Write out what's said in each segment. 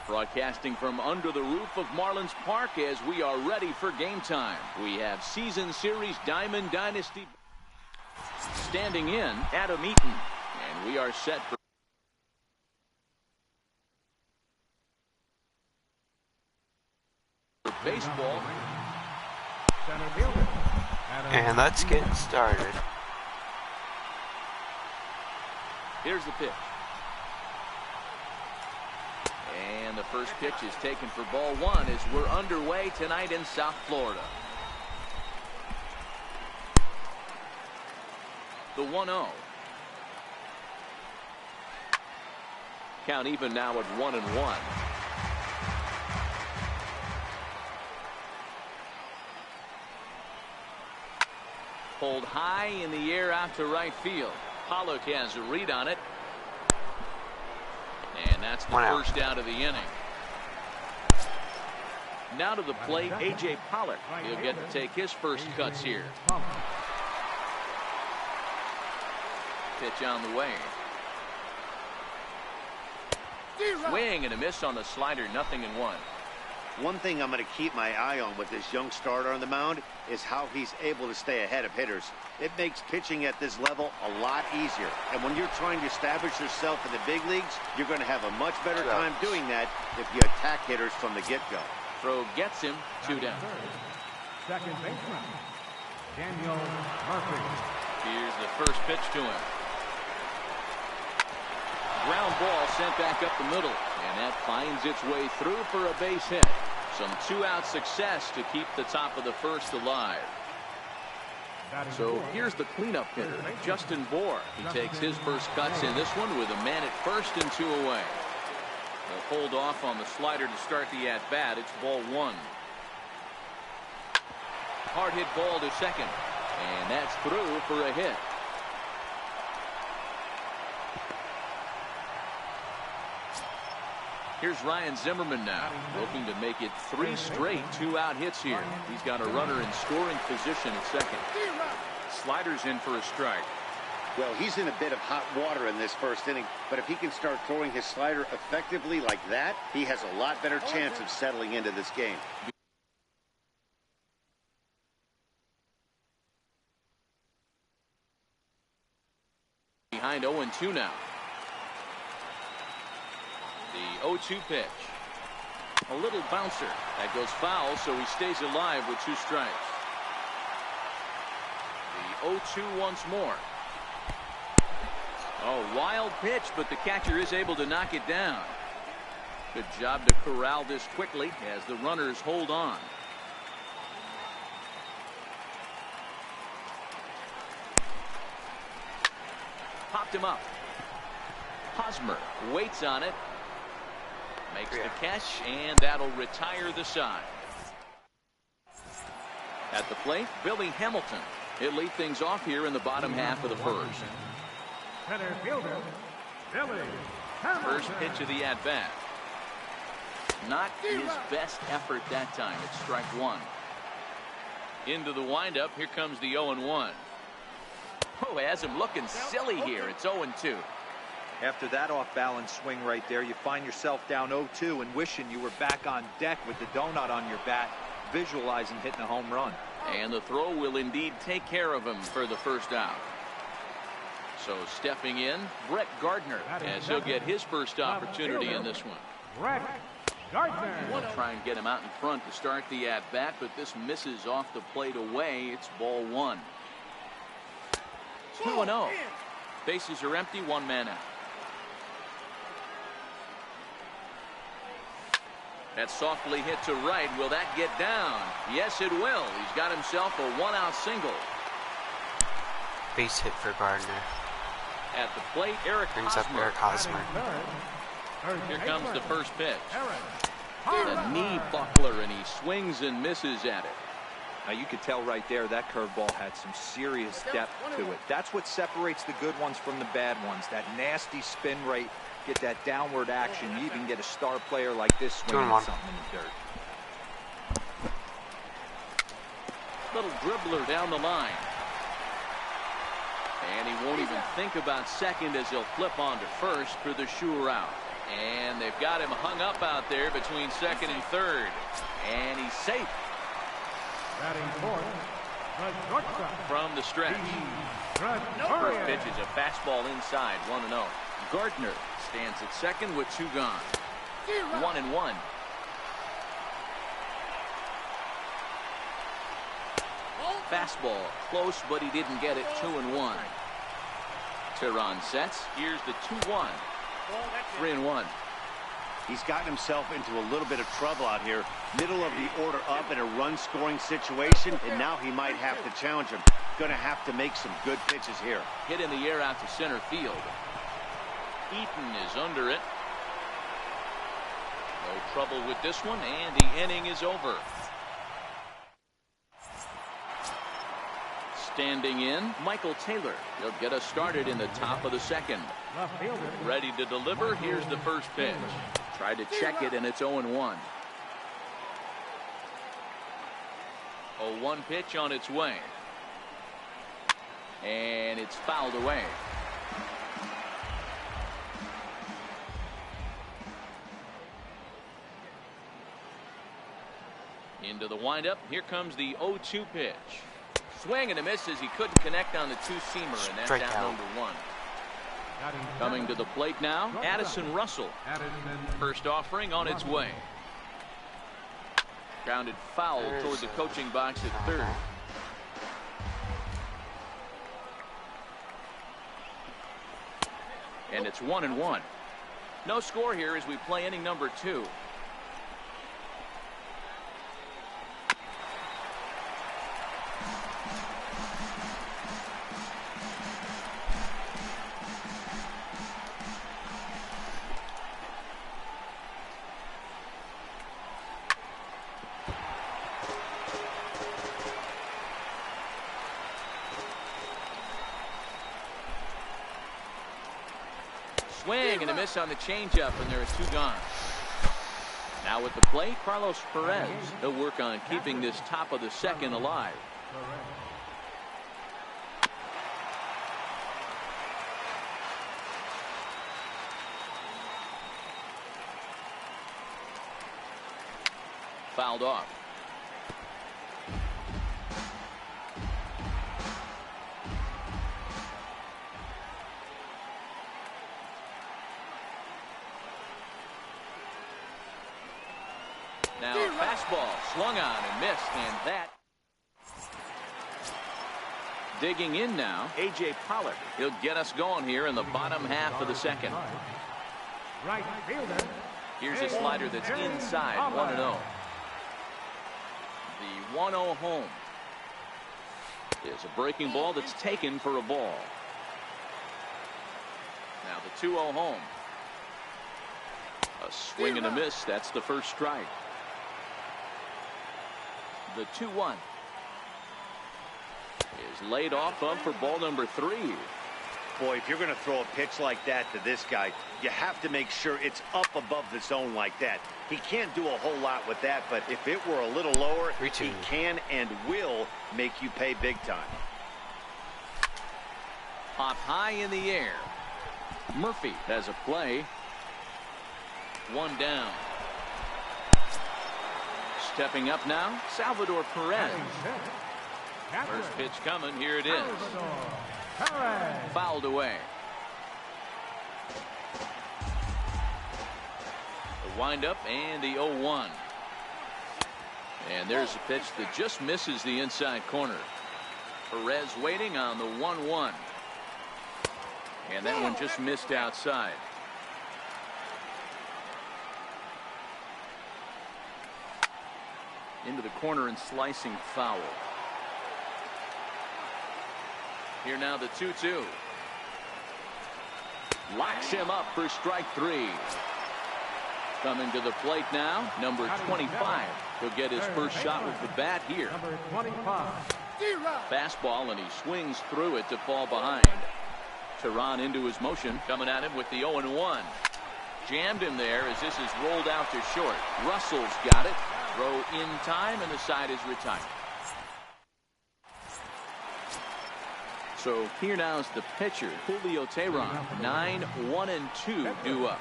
Broadcasting from under the roof of Marlins Park as we are ready for game time. We have season series Diamond Dynasty standing in Adam Eaton. And we are set for baseball. And let's get started. Here's the pitch. And the first pitch is taken for ball one as we're underway tonight in South Florida. The 1-0. Count even now at 1-1. Pulled high in the air out to right field. Pollock has a read on it. And that's the first out of the inning. Now to the plate, A.J. Pollock. He'll get to take his first cuts here. Pitch on the way. Swing and a miss on the slider, 0-1. One thing I'm going to keep my eye on with this young starter on the mound is how he's able to stay ahead of hitters. It makes pitching at this level a lot easier. And when you're trying to establish yourself in the big leagues, you're going to have a much better time doing that if you attack hitters from the get-go. Throw gets him, 2 down. Second baseman, Daniel Murphy. Here's the first pitch to him. Ground ball sent back up the middle. And that finds its way through for a base hit. Some 2-out success to keep the top of the first alive. So here's the cleanup hitter, Justin Bohr. He takes his first cuts in this one with a man at first and 2 away. They'll hold off on the slider to start the at-bat. It's ball 1. Hard hit ball to second. And that's through for a hit. Here's Ryan Zimmerman now, looking to make it 3 straight 2-out hits here. He's got a runner in scoring position at second. Sliders in for a strike. Well, he's in a bit of hot water in this first inning, but if he can start throwing his slider effectively like that, he has a lot better chance of settling into this game. Behind 0-2 now. The 0-2 pitch. A little bouncer. That goes foul, so he stays alive with 2 strikes. The 0-2 once more. Oh, wild pitch, but the catcher is able to knock it down. Good job to corral this quickly as the runners hold on. Popped him up. Hosmer waits on it. Makes the catch, and that'll retire the side. At the plate, Billy Hamilton. He'll lead things off here in the bottom half of the first. Center fielder, Billy Hamilton. First pitch of the at-bat. Not his best effort that time. It's strike 1. Into the windup. Here comes the 0-1. Oh, has him looking silly here. It's 0-2. After that off-balance swing right there, you find yourself down 0-2 and wishing you were back on deck with the donut on your bat, visualizing hitting a home run. And the throw will indeed take care of him for the first out. So stepping in, Brett Gardner, as he'll get his first opportunity in this one. Brett Gardner. You want to try and get him out in front to start the at-bat, but this misses off the plate away. It's ball 1. 2-0. Bases are empty, 1 man out. That's softly hit to right. Will that get down? Yes, it will. He's got himself a 1-out single. Base hit for Gardner. At the plate, Brings up Eric Hosmer. Here comes the first pitch. A knee buckler, and he swings and misses at it. Now you could tell right there that curveball had some serious depth to it. That's what separates the good ones from the bad ones. That nasty spin rate, get that downward action. You even get a star player like this swinging something in the dirt. Little dribbler down the line. And he won't even think about second as he'll flip on to first for the sure out. And they've got him hung up out there between second and third. And he's safe. Batting fourth, the shortstop. From the stretch. First pitch is a fastball inside, 1-0. Gardner stands at second with 2 gone. 1-1. Fastball close, but he didn't get it. 2-1. Tehran sets. Here's the 2-1. 3-1. He's gotten himself into a little bit of trouble out here. Middle of the order up in a run-scoring situation, and now he might have to challenge him. Going to have to make some good pitches here. Hit in the air out to center field. Eaton is under it. No trouble with this one, and the inning is over. Standing in, Michael Taylor. He'll get us started in the top of the second. Ready to deliver. Here's the first pitch. Tried to check it, and it's 0-1. 0-1 pitch on its way. And it's fouled away. Into the windup. Here comes the 0-2 pitch. Swing and a miss as he couldn't connect on the 2-seamer, and that's out number 1. Coming to the plate now, Addison Russell. First offering on its way. Grounded foul toward the coaching box at third. And it's 1-1. No score here as we play inning number 2. Swing and a miss on the changeup, and there are 2 gone. Now at the plate, Carlos Perez. He'll work on keeping this top of the second alive. Fouled off. Now a fastball swung on and missed, and that. Digging in now, A.J. Pollard. He'll get us going here in the bottom half of the second. Right fielder. Here's a slider that's inside, 1-0. The 1-0 home is a breaking ball that's taken for a ball. Now the 2-0 home. A swing and a miss. That's the first strike. The 2-1 is laid off of for ball number 3. Boy, if you're going to throw a pitch like that to this guy, you have to make sure it's up above the zone like that. He can't do a whole lot with that, but if it were a little lower, he can and will make you pay big time. Pop high in the air. Murphy has a play. 1 down. Stepping up now, Salvador Perez. First pitch coming. Here it is. Fouled away. The windup and the 0-1. And there's a pitch that just misses the inside corner. Perez waiting on the 1-1. And that one just missed outside. Into the corner and slicing foul. Here now the 2-2. Locks him up for strike 3. Coming to the plate now, number 25. He'll get his first shot with the bat here. Number 25. Fastball, and he swings through it to fall behind. Tehran into his motion, coming at him with the 0-1. Jammed him there as this is rolled out to short. Russell's got it. Throw in time, and the side is retired. So here now is the pitcher, Julio Tehran. 9-1-2 due up.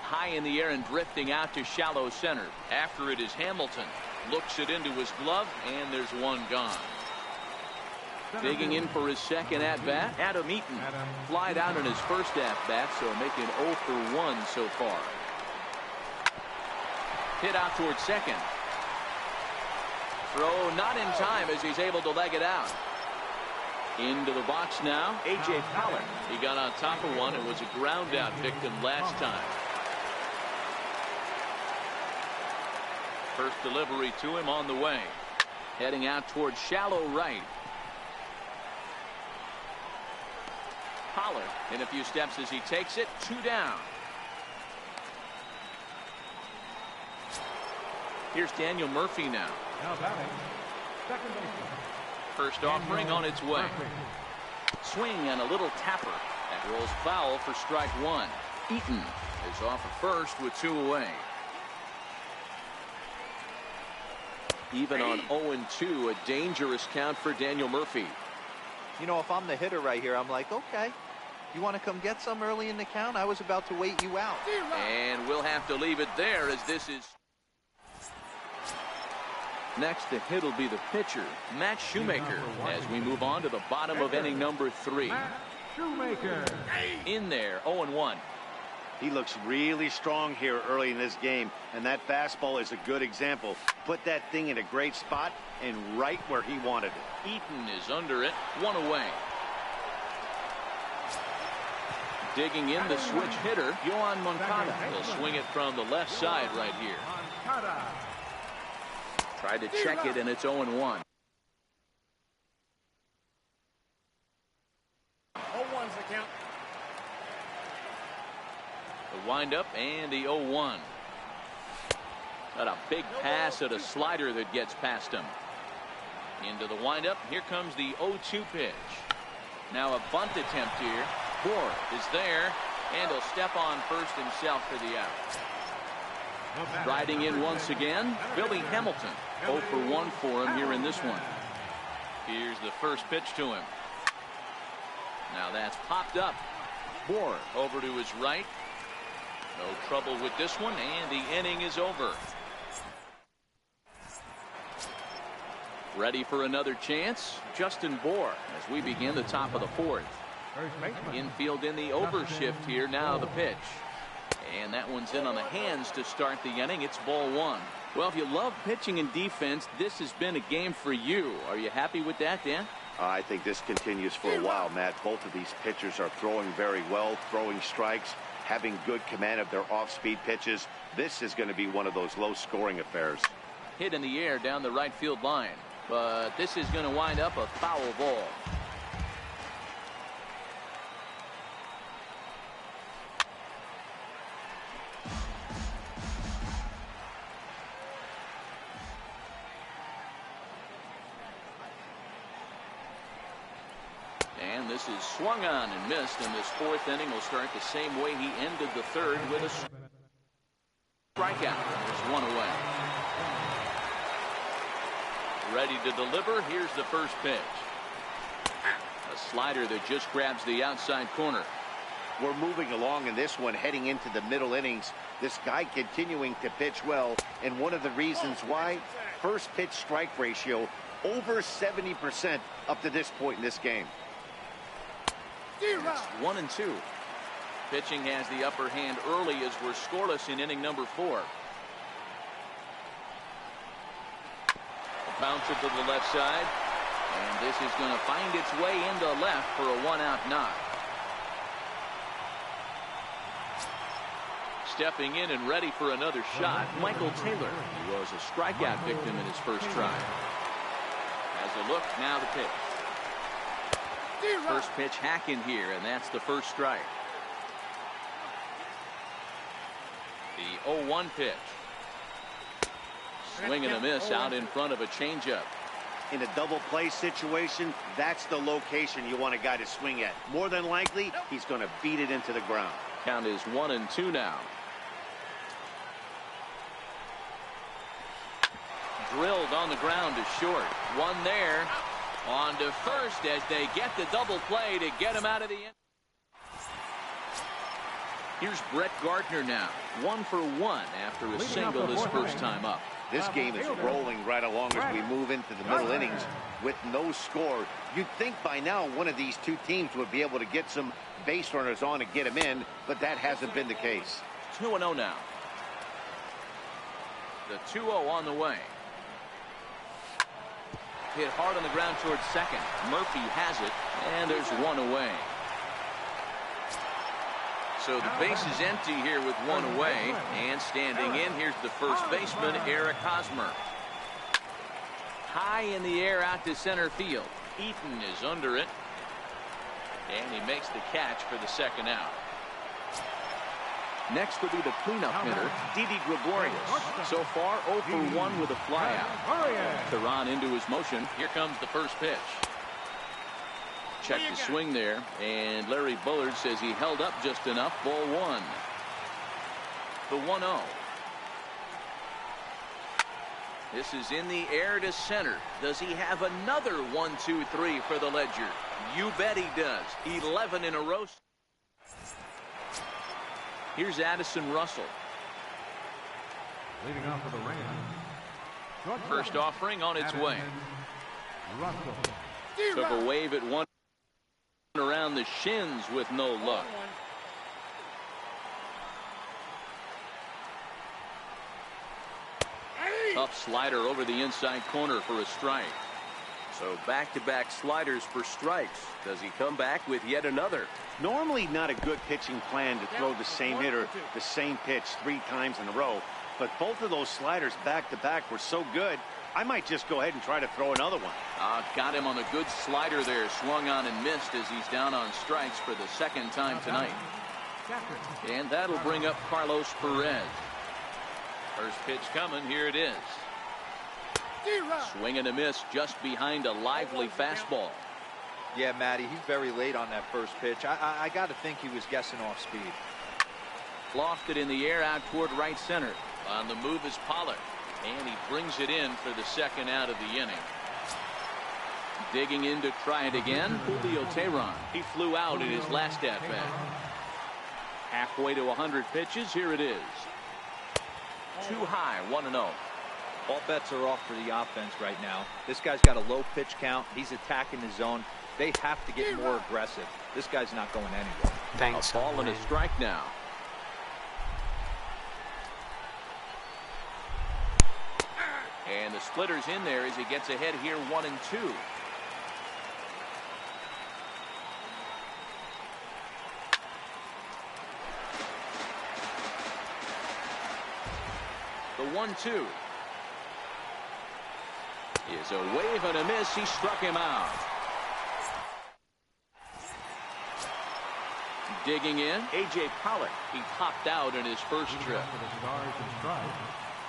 High in the air and drifting out to shallow center. After it is Hamilton. Looks it into his glove, and there's one gone. Digging in for his second at-bat, Adam Eaton. Flied out in his first at-bat, so making 0 for 1 so far. Hit out towards second. Throw not in time as he's able to leg it out. Into the box now, A.J. Pollard. He got on top of one and was a ground out victim last time. First delivery to him on the way. Heading out towards shallow right. Pollard in a few steps as he takes it. 2 down. Here's Daniel Murphy now. First offering on its way. Swing and a little tapper. That rolls foul for strike 1. Eaton is off at first with 2 away. Even on 0-2, a dangerous count for Daniel Murphy. You know, if I'm the hitter right here, I'm like, okay, you want to come get some early in the count? I was about to wait you out. And we'll have to leave it there as this is. Next to hit will be the pitcher, Matt Shoemaker, as we move on to the bottom of inning number 3. In there, 0-1. He looks really strong here early in this game, and that fastball is a good example. Put that thing in a great spot and right where he wanted it. Eaton is under it, 1 away. Digging in the switch hitter, Yohan Moncada. He'll swing it from the left side right here. Tried to check it, and it's 0-1. 0-1's the count. The windup and the 0-1. Got a big pass at a slider that gets past him. Into the windup. Here comes the 0-2 pitch. Now a bunt attempt here. Bohr is there, and he'll step on first himself for the out. Riding in once again, Billy Hamilton. 0 for 1 for him here in this one. Here's the first pitch to him. Now that's popped up. Bohr over to his right. No trouble with this one, and the inning is over. Ready for another chance, Justin Bohr, as we begin the top of the 4th. Infield in the overshift here. Now the pitch. And that one's in on the hands to start the inning. It's ball 1. Well, if you love pitching and defense, this has been a game for you. Are you happy with that, Dan? I think this continues for a while, Matt. Both of these pitchers are throwing very well, throwing strikes, having good command of their off-speed pitches. This is going to be one of those low-scoring affairs. Hit in the air down the right field line. But this is going to wind up a foul ball. And this is swung on and missed, and this 4th inning will start the same way he ended the 3rd with a strikeout. There's 1 away. Ready to deliver. Here's the first pitch. A slider that just grabs the outside corner. We're moving along in this one, heading into the middle innings. This guy continuing to pitch well, and one of the reasons why, first pitch strike ratio over 70% up to this point in this game. It's 1-2. Pitching has the upper hand early as we're scoreless in inning number 4. Bounce it to the left side, and this is going to find its way into left for a 1-out knock. Stepping in and ready for another shot, Michael Taylor. He was a strikeout victim in his first try. Has a look, now the pitch. First pitch hack in here, and that's the first strike. The 0-1 pitch. Swing and a miss out in front of a changeup. In a double play situation, that's the location you want a guy to swing at. More than likely, he's going to beat it into the ground. Count is 1-2 now. Drilled on the ground to short. One there. On to first as they get the double play to get him out of the end. Here's Brett Gardner now. 1 for 1 after a single his first time up. This game is rolling right along as we move into the middle innings with no score. You'd think by now one of these two teams would be able to get some base runners on and get them in, but that hasn't been the case. 2-0 now. The 2-0 on the way. Hit hard on the ground towards second. Murphy has it, and there's one away. So the base is empty here with one away, and standing in, here's the first baseman, Eric Hosmer. High in the air out to center field. Eaton is under it, and he makes the catch for the second out. Next will be the cleanup hitter, Didi Gregorius. So far, 0 for 1 with a flyout. Theron into his motion. Here comes the first pitch. Check the swing there, and Larry Bullard says he held up just enough. Ball 1. The 1-0. This is in the air to center. Does he have another 1-2-3 for the Ledger? You bet he does. 11 in a row. Here's Addison Russell. Leading off for the Rams. First offering on its way. Took a wave at one around the shins with no luck. Tough slider over the inside corner for a strike. So back-to-back sliders for strikes. Does he come back with yet another? Normally not a good pitching plan to throw the same hitter the same pitch 3 times in a row, but both of those sliders back-to-back were so good, I might just go ahead and try to throw another one. Got him on a good slider there. Swung on and missed as he's down on strikes for the second time tonight. And that'll bring up Carlos Perez. First pitch coming. Here it is. Swing and a miss just behind a lively fastball. Yeah, Matty, he's very late on that first pitch. I got to think he was guessing off speed. Lofted in the air out toward right center. On the move is Pollard. And he brings it in for the second out of the inning. Digging in to try it again, Julio Teheran. He flew out in his last at-bat. Halfway to 100 pitches. Here it is. Too high, 1-0. All bets are off for the offense right now. This guy's got a low pitch count. He's attacking the zone. They have to get more aggressive. This guy's not going anywhere. Thanks. A ball and a strike now. And the splitter's in there as he gets ahead here 1-2. The 1-2 is a wave and a miss. He struck him out. Digging in, A.J. Pollock. He popped out in his first trip.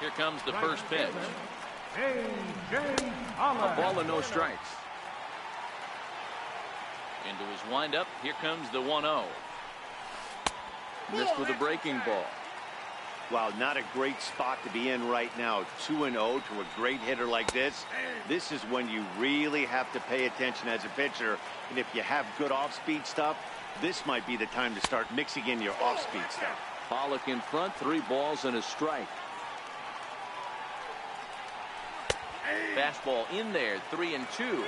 Here comes the first pitch. A ball and no strikes. Into his windup. Here comes the 1-0. Missed with a breaking ball. Wow, not a great spot to be in right now. 2-0 to a great hitter like this. This is when you really have to pay attention as a pitcher. And if you have good off-speed stuff, this might be the time to start mixing in your off-speed stuff. Pollock in front, 3 balls and a strike. Fastball in there, 3-2.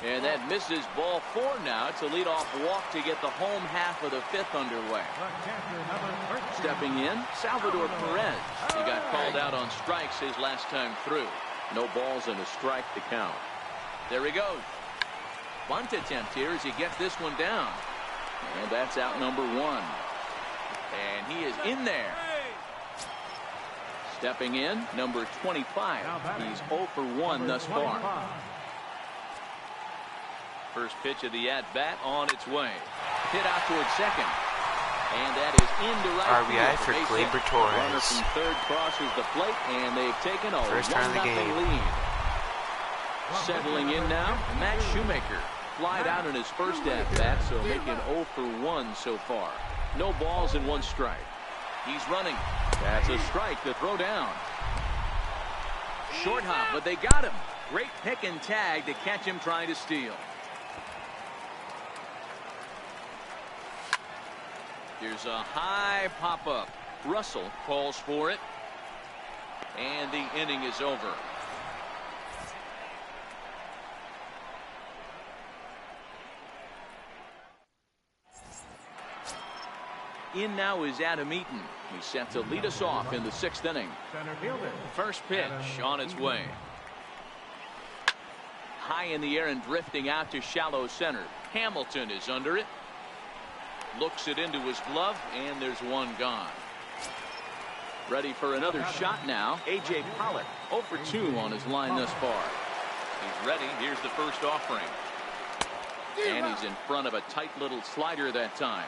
And that misses. Ball 4 now. It's a leadoff walk to get the home half of the 5th underway. Stepping in, Salvador Perez. He got called out on strikes his last time through. No balls and a strike to count. There he goes. Bunt attempt here as he gets this one down. And that's out number 1. And he is in there. Stepping in, number 25. He's 0 for 1 thus far. First pitch of the at-bat on its way. Hit out towards second. And that is into right RBI for Gleyber Torres. Runner from third crosses the plate, and they've taken a 1-0 lead. Settling in now, Matt Shoemaker. Flied out in his first at-bat, so making 0 for 1 so far. No balls and 1 strike. He's running. That's a strike to throw down. Short hop, but they got him. Great pick and tag to catch him trying to steal. Here's a high pop-up. Russell calls for it. And the inning is over. In now is Adam Eaton. He's set to lead us off in the 6th inning. First pitch on its way. High in the air and drifting out to shallow center. Hamilton is under it. Looks it into his glove, and there's one gone. Ready for another shot now. A.J. Pollock 0 for 2 on his line thus far. He's ready. Here's the first offering. And he's in front of a tight little slider that time.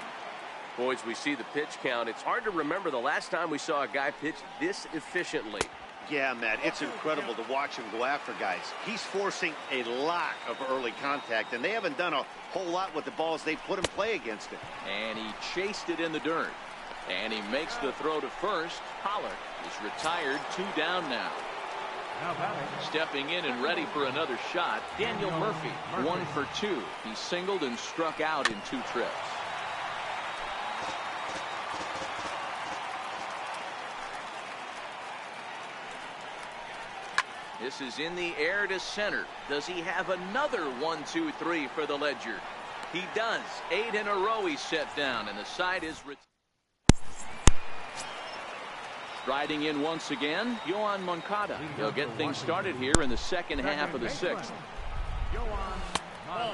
Boys, we see the pitch count. It's hard to remember the last time we saw a guy pitch this efficiently. Yeah, Matt, it's incredible to watch him go after guys. He's forcing a lot of early contact, and they haven't done a whole lot with the balls they put in play against him. And he chased it in the dirt. And he makes the throw to first. Pollock is retired. 2 down now. Stepping in and ready for another shot, Daniel Murphy. 1 for 2. He singled and struck out in 2 trips. This is in the air to center. Does he have another 1, 2, 3 for the Ledger? He does. 8 in a row he's set down, and the side is riding in once again, Yohan Moncada. He'll get things started here in the second half of the 6th.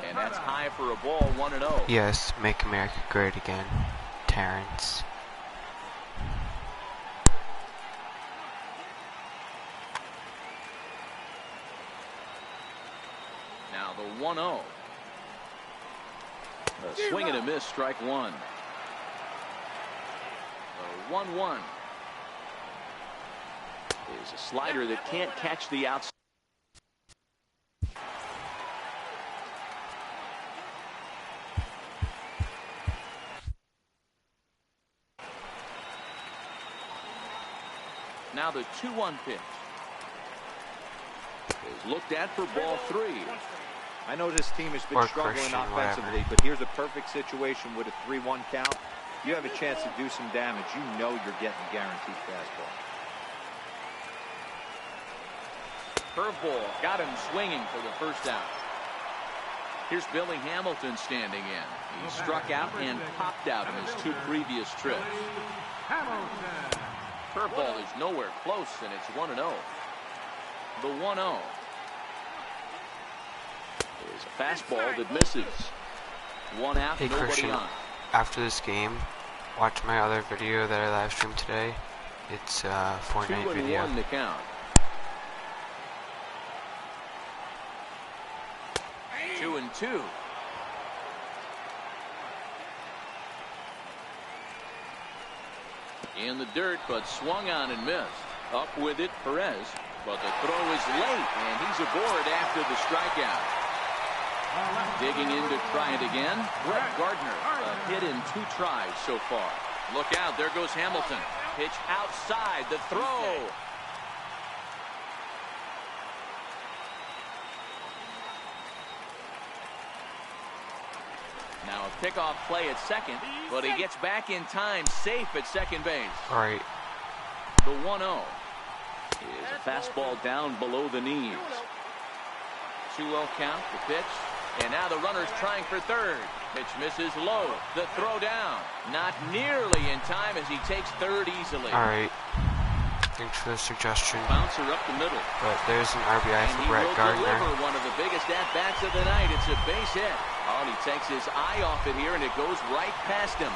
And that's high for a ball, 1-0. Yes, make America great again, Terrence. Now the 1-0. A swing and a miss, strike 1. The 1-1. Is a slider that can't catch the outside. Now the 2-1 pitch is looked at for ball 3. I know this team has been Or struggling Christian, offensively, whatever. but here's a perfect situation with a 3-1 count. You have a chance to do some damage. You know you're getting a guaranteed fastball. Curveball got him swinging for the first out. Here's Billy Hamilton standing in. He struck out and popped out in his 2 previous trips. Curveball is nowhere close, and it's 1-0. The 1-0 is a fastball that misses. 1 out, Hey nobody Christian, on. after this game, watch my other video that I live streamed today. It's a Fortnite video. 2-1 to count. 2-2. In the dirt, but swung on and missed. Up with it, Perez. But the throw is late, and he's aboard after the strikeout. Digging in to try it again. Brett Gardner, a hit in 2 tries so far. Look out, there goes Hamilton. Pitch outside, the throw. Now a pickoff play at second, but he gets back in time, safe at second base. All right. The 1-0 is a fastball down below the knees. 2-0 count, the pitch, and now the runner's trying for third. Pitch misses low. The throw down, not nearly in time as he takes third easily. All right. Thanks for the suggestion. Bouncer up the middle. But there's an RBI And for he Brett will Gardner. deliver one of the biggest at-bats of the night. It's a base hit. Oh, and he takes his eye off it here, and it goes right past him.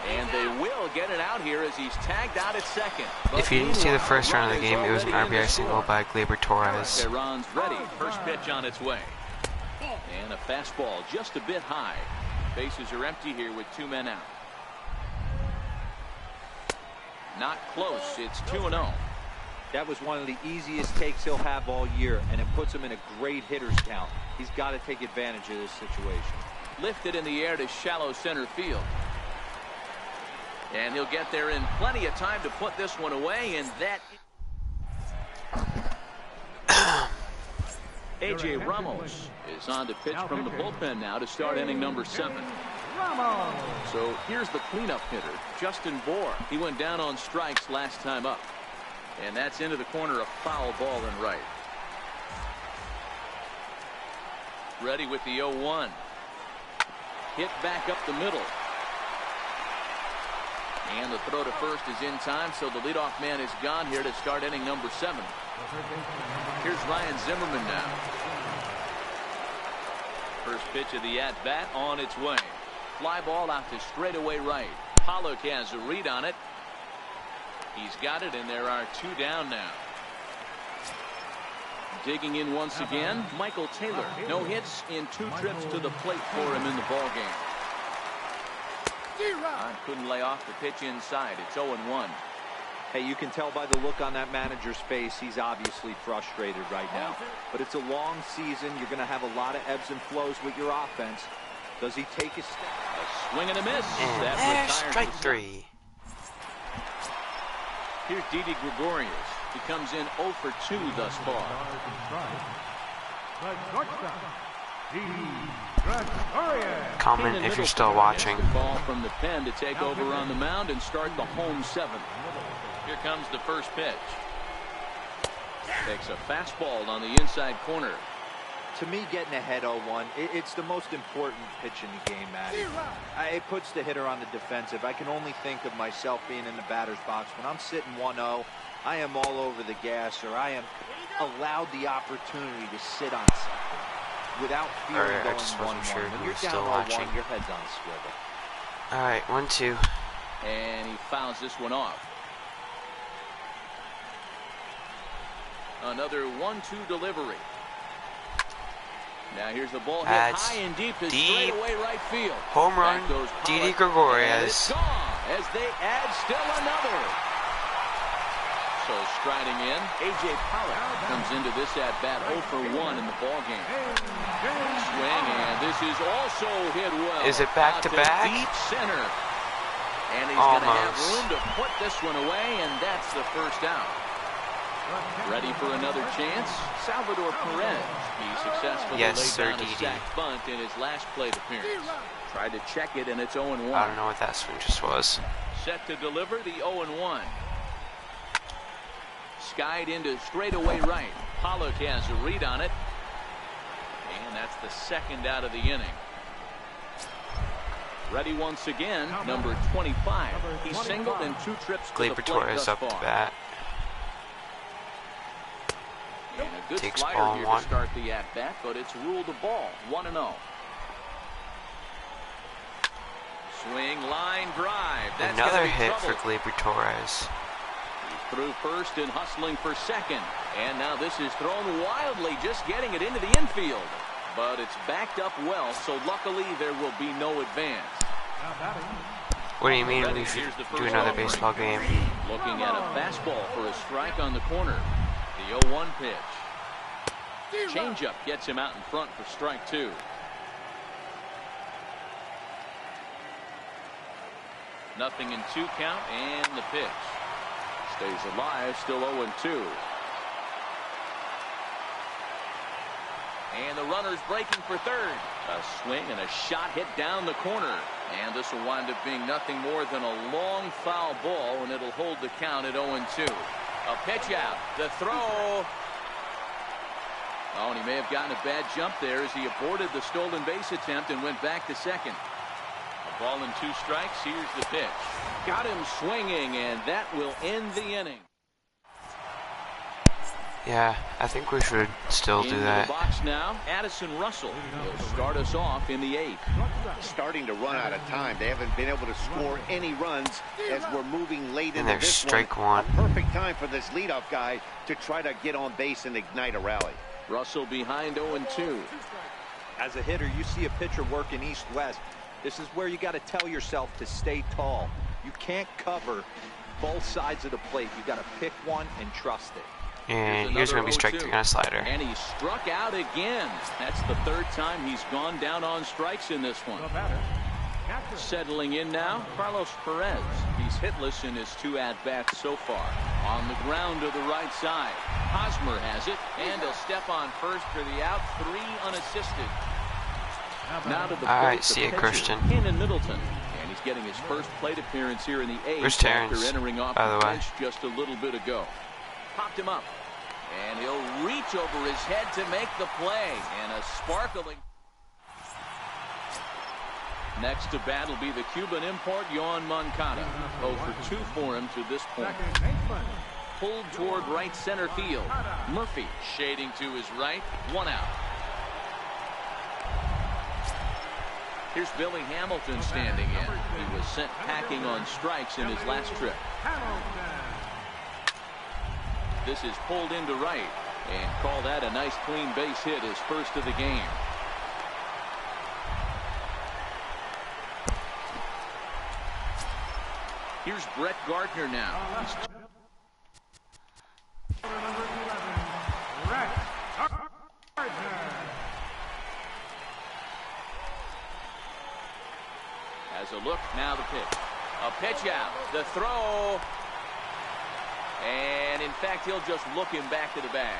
And they will get it out here as he's tagged out at second. But If you didn't see the first round of the game, it was an already in RBI the single score. by Gleyber Torres. Tehran's ready. First pitch on its way. And a fastball just a bit high. Bases are empty here with 2 men out. Not close. It's 2-0. That was one of the easiest takes he'll have all year, and it puts him in a great hitter's count. He's got to take advantage of this situation. Lifted in the air to shallow center field. And he'll get there in plenty of time to put this one away, and that... A.J. Ramos is on to pitch from the bullpen now to start inning number 7. So here's the cleanup hitter, Justin Bohr. He went down on strikes last time up. And that's into the corner, a foul ball and right. Ready with the 0-1. Hit back up the middle. And the throw to first is in time, so the leadoff man is gone here to start inning number 7. Here's Ryan Zimmerman now. First pitch of the at-bat on its way. Fly ball out to straightaway right. Pollock has a read on it. He's got it, and there are 2 down now. Digging in once again, Michael Taylor. No hits in 2 trips to the plate for him in the ballgame. Couldn't lay off the pitch inside. It's 0-1. Hey, you can tell by the look on that manager's face, he's obviously frustrated right now. But it's a long season. You're going to have a lot of ebbs and flows with your offense. Does he take a step? A swing and a miss. And That there's retires strike the 3. Here's Didi Gregorius. He comes in 0 for 2 thus far. Comment if you're still watching. Ball from the pen to take over on the mound and start the home 7th. Here comes the first pitch. Takes a fastball on the inside corner. To me, getting ahead 0-1, it's the most important pitch in the game, Matty. It puts the hitter on the defensive. I can only think of myself being in the batter's box. When I'm sitting 1-0, I am all over the gas, or I am allowed the opportunity to sit on something without fearing going 1-1. When you're down 0-1, your head's on a swivel. Alright, 1-2. And he fouls this one off. Another 1-2 delivery. Now here's the ball hit high and deep to straightaway right field. Home run, Didi Gregorius. As they add still another. So striding in, A.J. Pollock comes into this at-bat 0 for 1 in the ballgame. Swing, and this is also hit well. Is it back-to-back? Deep center. And he's going to have room to put this one away, and that's the first out. Ready for another chance? Salvador Perez. He successfully laid down a sac bunt in his last plate appearance. Tried to check it, and it's 0-1. I don't know what that swing just was. Set to deliver the 0-1. Skied into straightaway right. Pollock has a read on it. And that's the 2nd out of the inning. Ready once again, number 25. He singled in 2 trips to the plate thus up to far. bat. And a good Takes slider ball here 1. to start the at-bat, but it's ruled a ball. 1-0. Swing, line drive. That's another hit trouble. for Gleyber Torres. He's through first and hustling for second. And now this is thrown wildly, just getting it into the infield. But it's backed up well, so luckily there will be no advance. What do you mean we should do another baseball game? Looking at a fastball for a strike on the corner. The 0-1 pitch. Changeup gets him out in front for strike 2. Nothing in 2 count, and the pitch. Stays alive, still 0-2. And the runner's breaking for third. A swing and a shot hit down the corner. And this will wind up being nothing more than a long foul ball, and it'll hold the count at 0-2. A pitch out. The throw. Oh, and he may have gotten a bad jump there as he aborted the stolen base attempt and went back to second. A ball and 2 strikes. Here's the pitch. Got him swinging, and that will end the inning. Yeah, I think we should still do that. In the box now, Addison Russell will start us off in the 8th. Starting to run out of time. They haven't been able to score any runs as we're moving late into this strike one. 1. A perfect time for this leadoff guy to try to get on base and ignite a rally. Russell behind 0-2. As a hitter, you see a pitcher working east-west. This is where you got to tell yourself to stay tall. You can't cover both sides of the plate. You got to pick one and trust it. And here's going to be strike 3 on a slider. And he struck out again. That's the 3rd time he's gone down on strikes in this one. Settling in now, Carlos Perez. He's hitless in his 2 at-bats so far. On the ground to the right side. Hosmer has it, and he'll step on first for the out. 3 unassisted. Now to the All right, plate, see the you, pitcher, Christian. Kenan Middleton. And he's getting his first plate appearance here in the A's Where's after Terrence, entering off by the the way? bench just a little bit ago. Popped him up. And he'll reach over his head to make the play. And a sparkling. Next to bat will be the Cuban import, Yoan Moncada. 0 for 2 for him to this point. Pulled toward right center field. Murphy shading to his right. 1 out. Here's Billy Hamilton standing in. He was sent packing on strikes in his last trip. This is pulled into right. And call that a nice clean base hit, his first of the game. Here's Brett Gardner now. Has a look, now the pitch. A pitch out, the throw. And in fact, he'll just look him back to the bag.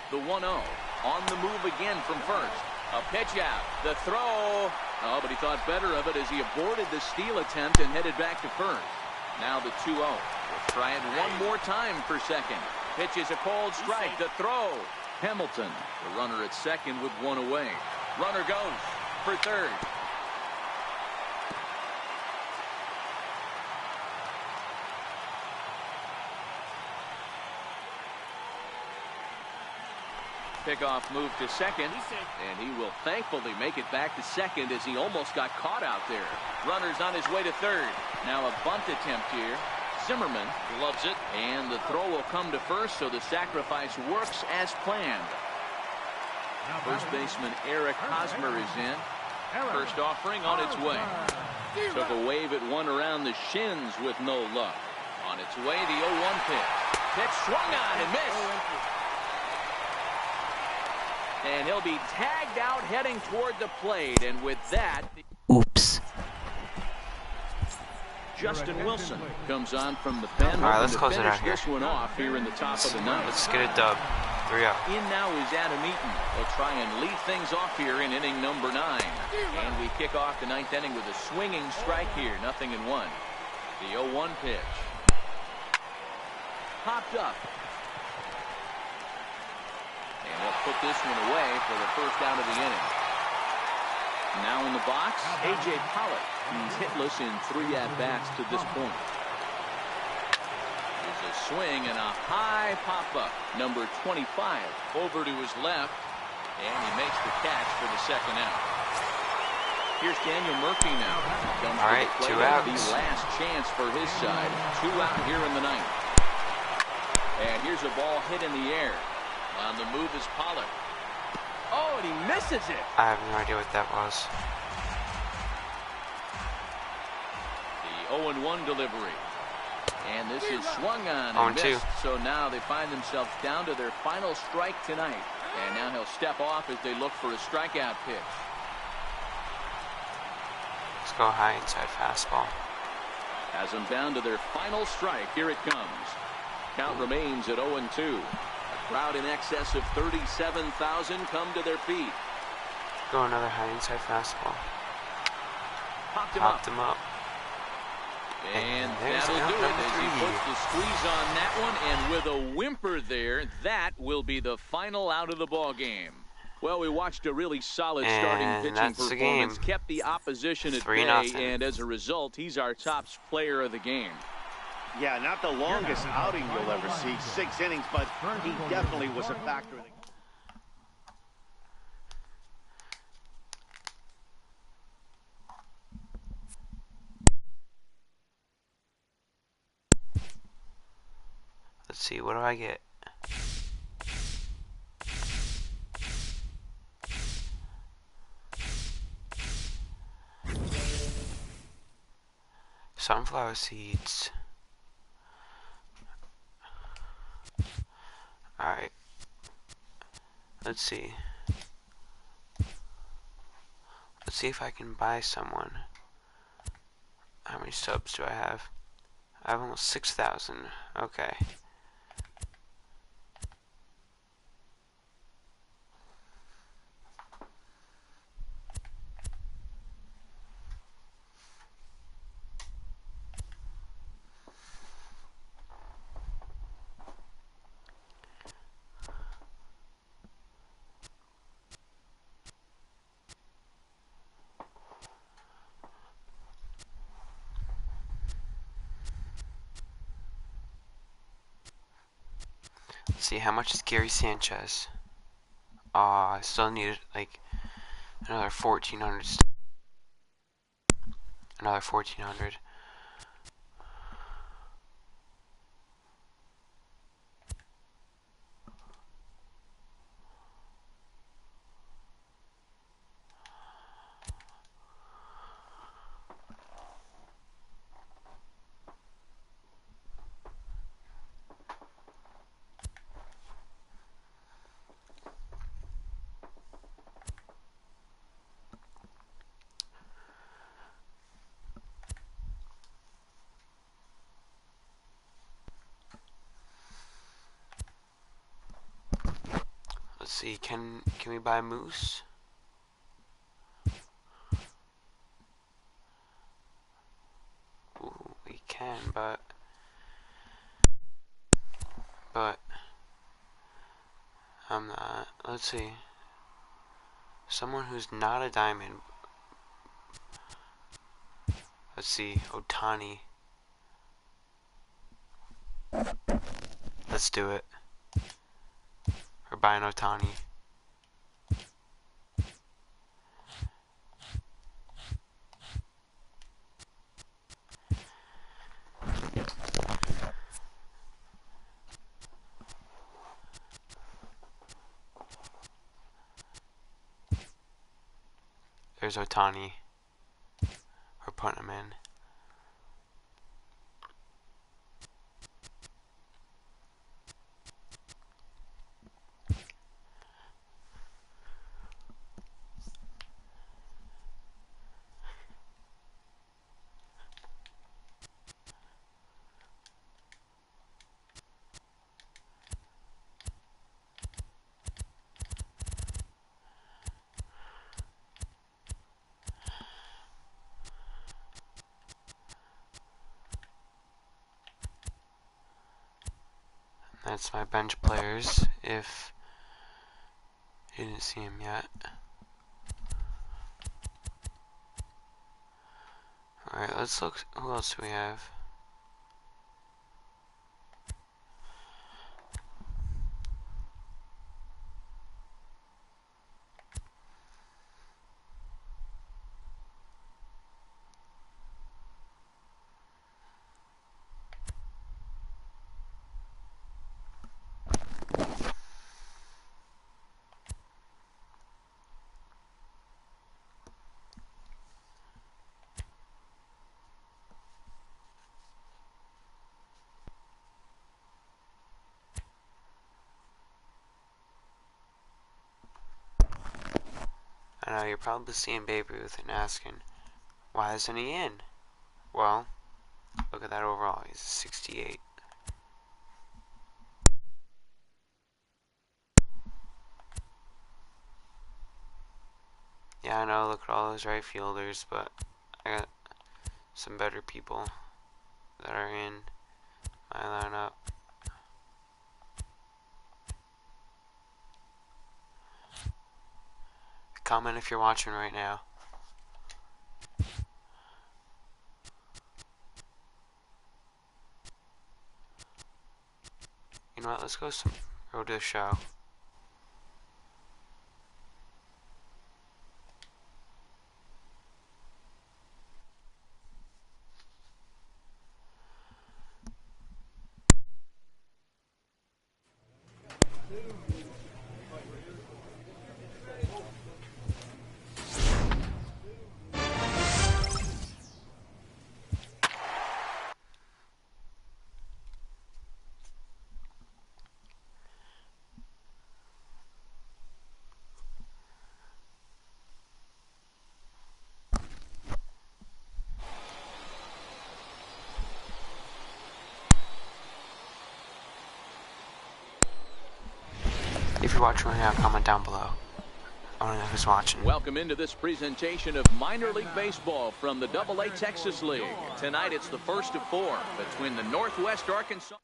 The 1-0 on the move again from first. A pitch out, the throw. Oh, but he thought better of it as he aborted the steal attempt and headed back to first. Now the 2-0. We'll try it one more time for second. Pitch is a cold strike. The throw. Hamilton, the runner at second with 1 away. Runner goes for third. Pickoff move to second, and he will thankfully make it back to second as he almost got caught out there. Runner's on his way to third. Now a bunt attempt here. Zimmerman loves it, and the throw will come to first, so the sacrifice works as planned. First baseman Eric Hosmer is in. First offering on its way. Took a wave at one around the shins with no luck. On its way, the 0-1 pitch. Pitch swung on and missed. And he'll be tagged out heading toward the plate, and with that, Oops. Justin Wilson comes on from the pen. All right, let's close it finish out here. this one off here in the top of the ninth. Let's get a dub. 3-0. In now is Adam Eaton. He'll try and lead things off here in inning number 9. And we kick off the 9th inning with a swinging strike here. 0-1. The 0-1 pitch. Popped up. And he'll put this one away for the first out of the inning. Now in the box, A.J. Pollock. He's hitless in 3 at-bats to this point. There's a swing and a high pop-up. Number 25 over to his left, and he makes the catch for the second out. Here's Daniel Murphy now. Comes All right, to the 2 plate. outs. The last chance for his side. 2 out here in the 9th. And here's a ball hit in the air. On the move is Pollock. Oh, and he misses it. I have no idea what that was. The 0-1 delivery. And this is swung on and 0-2. missed. So now they find themselves down to their final strike tonight. And now he'll step off as they look for a strikeout pitch. Let's go high inside fastball. Has them down to their final strike. Here it comes. Count remains at 0-2. A crowd in excess of 37,000 come to their feet. Go another high inside fastball. Popped him up. And there's that'll out do it number as he 3. puts the squeeze on that one. And with a whimper there, that will be the final out of the ball game. Well, we watched a really solid starting And pitching that's the performance. game. Kept the opposition at 3-0. bay, and as a result, he's our top player of the game. Yeah, not the longest outing you'll ever see, 6 innings, but he definitely was a factor in the Let's see, what do I get? Sunflower seeds. Alright. Let's see. Let's see if I can buy someone. How many subs do I have? I have almost 6,000. Okay. Let's see, how much is Gary Sanchez? I still need like another 1,400. Another 1,400. Let's see, can we buy Moose? Ooh, we can, but I'm not. Let's see. Someone who's not a diamond. Let's see, Otani. Let's do it. We're buying Otani. There's Otani. We're putting him in. That's my bench players, if you didn't see him yet. Alright, let's look. Who else do we have? I know you're probably seeing Babe Ruth and asking, why isn't he in? Well, look at that overall. He's a 68. Yeah, I know, look at all those right fielders, but I got some better people that are in my lineup. Comment if you're watching right now. You know what, let's go some road to the show. If you're watching right now, comment down below. I don't know who's watching. Welcome into this presentation of minor league baseball from the AA Texas League. Tonight it's the first of 4 between the Northwest Arkansas.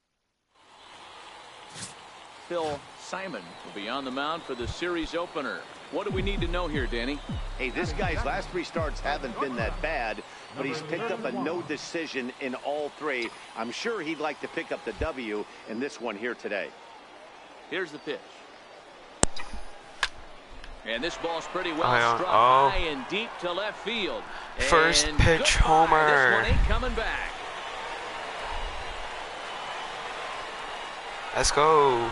Phil Simon will be on the mound for the series opener. What do we need to know here, Danny? Hey, this guy's last 3 starts haven't been that bad, but he's picked up a no decision in all 3. I'm sure he'd like to pick up the W in this one here today. Here's the pitch. And this ball's pretty well struck high and deep to left field. First And pitch goodbye. homer. This one ain't coming back. Let's go.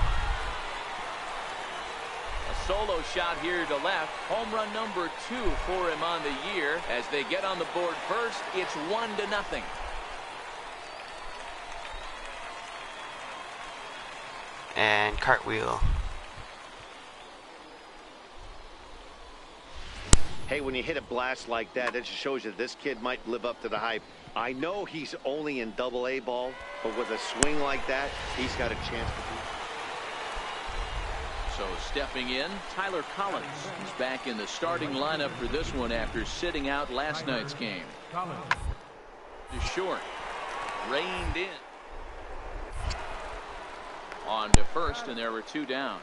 A solo shot here to left. Home run number 2 for him on the year. As they get on the board first, it's 1-0. And cartwheel. Hey, when you hit a blast like that, it just shows you this kid might live up to the hype. I know he's only in AA ball, but with a swing like that, he's got a chance to be. So stepping in, Tyler Collins. He's back in the starting lineup for this one after sitting out last night's game. To short. Reined in. On to first, and there were 2 down.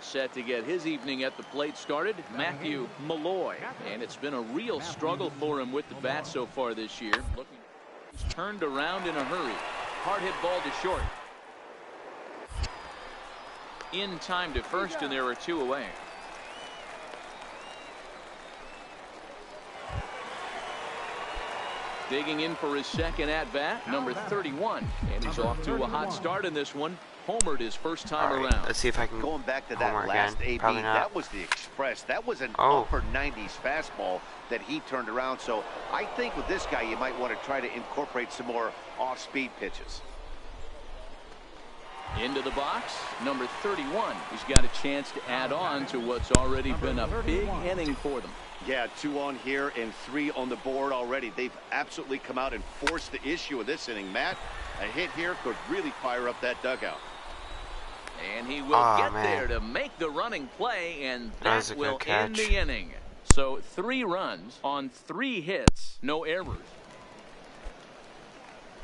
Set to get his evening at the plate started, Matthew Malloy. And it's been a real struggle for him with the bat so far this year. He's turned around in a hurry. Hard hit ball to short. In time to first, and there are 2 away. Digging in for his second at-bat, number 31. And he's off to a hot start in this one. Homered his first time around. Let's see if I can Going back to that last AB, that was the express. That was an upper 90s fastball that he turned around. So I think with this guy, you might want to try to incorporate some more off-speed pitches. Into the box, number 31. He's got a chance to add on to what's already been a big inning for them. Yeah, 2 on here and 3 on the board already. They've absolutely come out and forced the issue of this inning. Matt, a hit here could really fire up that dugout. And he will get there to make the running play, and that will end the inning. So 3 runs on 3 hits, no errors.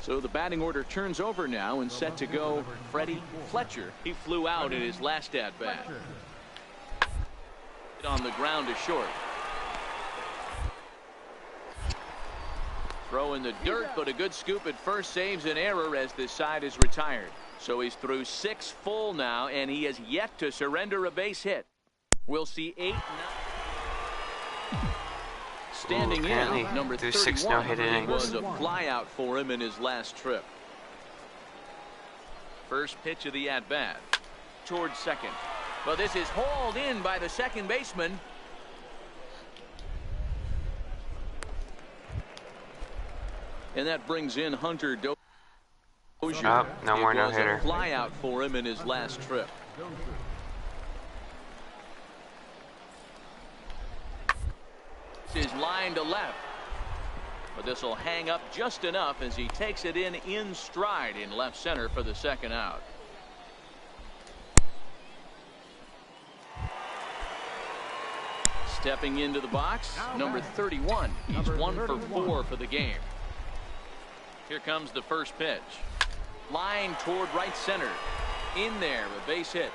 So the batting order turns over now, and set to go Freddie Fletcher. He flew out in his last at-bat. On the ground to short. Throw in the dirt, but a good scoop at first saves an error as this side is retired. So he's through 6 full now, and he has yet to surrender a base hit. We'll see 8. Standing in, number 31. It was a flyout for him in his last trip. First pitch of the at-bat. Towards second. But this is hauled in by the second baseman. And that brings in Hunter Dozier. No more no-hitter. Fly out for him in his last trip. This is line to left. But this will hang up just enough as he takes it in stride in left center for the second out. Stepping into the box, number 31. He's 1 for 4 for the game. Here comes the first pitch. Line toward right center. In there, a base hit.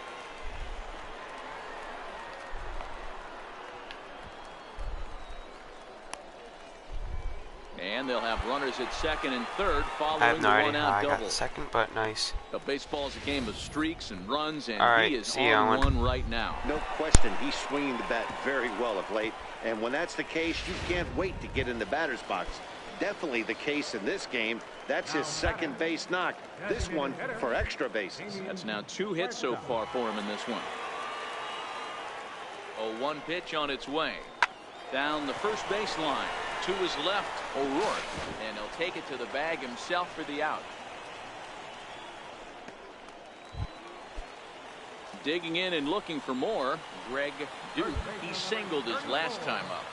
And they'll have runners at second and third following the one-out double. I got the second, but nice. The baseball's a game of streaks and runs, and right, he is on one right now. No question, he's swinging the bat very well of late. And when that's the case, you can't wait to get in the batter's box. Definitely the case in this game. That's his second base knock. This one for extra bases. That's now 2 hits so far for him in this one. A 1 pitch on its way. Down the first base line. To his left, O'Rourke. And he'll take it to the bag himself for the out. Digging in and looking for more, Greg Duke. He singled his last time up.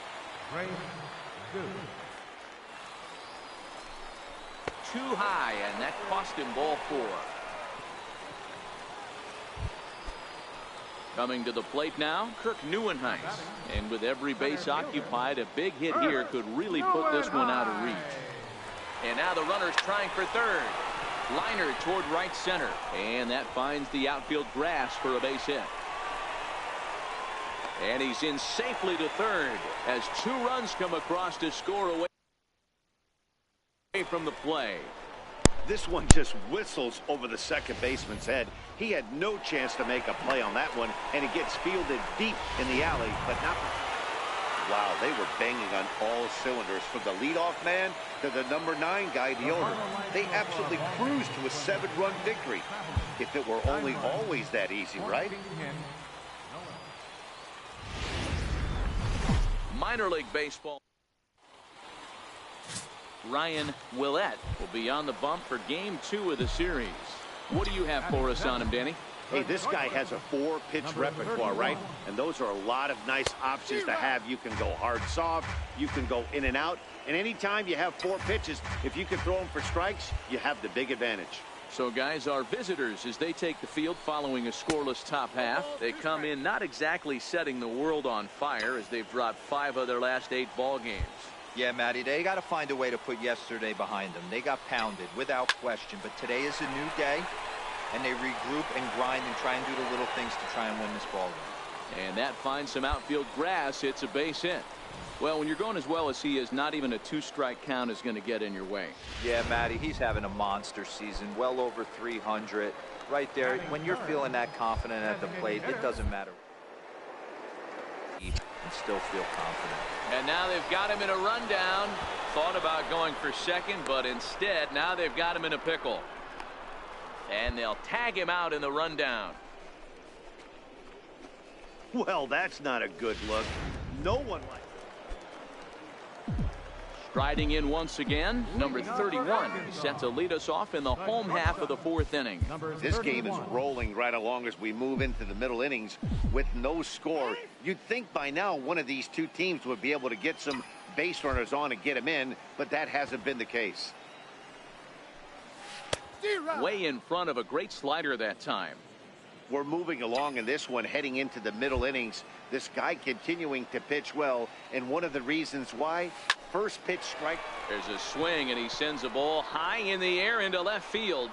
too high, and that cost him ball 4. Coming to the plate now, Kirk Neuenhuis. And with every base occupied, a big hit here could really put this one out of reach. And now the runner's trying for third. Liner toward right center. And that finds the outfield grass for a base hit. And he's in safely to third as 2 runs come across to score away from the play. This one just whistles over the second baseman's head. He had no chance to make a play on that one, and it gets fielded deep in the alley, but not. Wow, they were banging on all cylinders from the leadoff man to the number 9 guy, the owner. They absolutely cruised to a 7-run victory. If it were only always that easy, right? Minor League Baseball. Ryan Willett will be on the bump for game 2 of the series. What do you have for us on him, Danny? Hey, this guy has a 4-pitch repertoire, right? And those are a lot of nice options to have. You can go hard soft, you can go in and out, and anytime you have 4 pitches, if you can throw them for strikes, you have the big advantage. So, guys, our visitors, as they take the field following a scoreless top half, they come in not exactly setting the world on fire as they've dropped 5 of their last 8 ball games. Yeah, Matty, they got to find a way to put yesterday behind them. They got pounded without question, but today is a new day, and they regroup and grind and try and do the little things to try and win this ball game. And that finds some outfield grass. It's a base hit. Well, when you're going as well as he is, not even a 2-strike count is going to get in your way. Yeah, Matty, he's having a monster season, well over 300. Right there, when you're feeling that confident at the plate, it doesn't matter. And still feel confident. And now they've got him in a rundown. Thought about going for second, but instead now they've got him in a pickle. And they'll tag him out in the rundown. Well, that's not a good look. No one likes. Striding in once again, number 31 set to lead us off in the home half of the 4th inning. This game is rolling right along as we move into the middle innings with no score. You'd think by now one of these 2 teams would be able to get some base runners on and get them in, but that hasn't been the case. Way in front of a great slider that time. We're moving along in this one, heading into the middle innings. This guy continuing to pitch well, and one of the reasons why, first pitch strike. There's a swing, and he sends a ball high in the air into left field.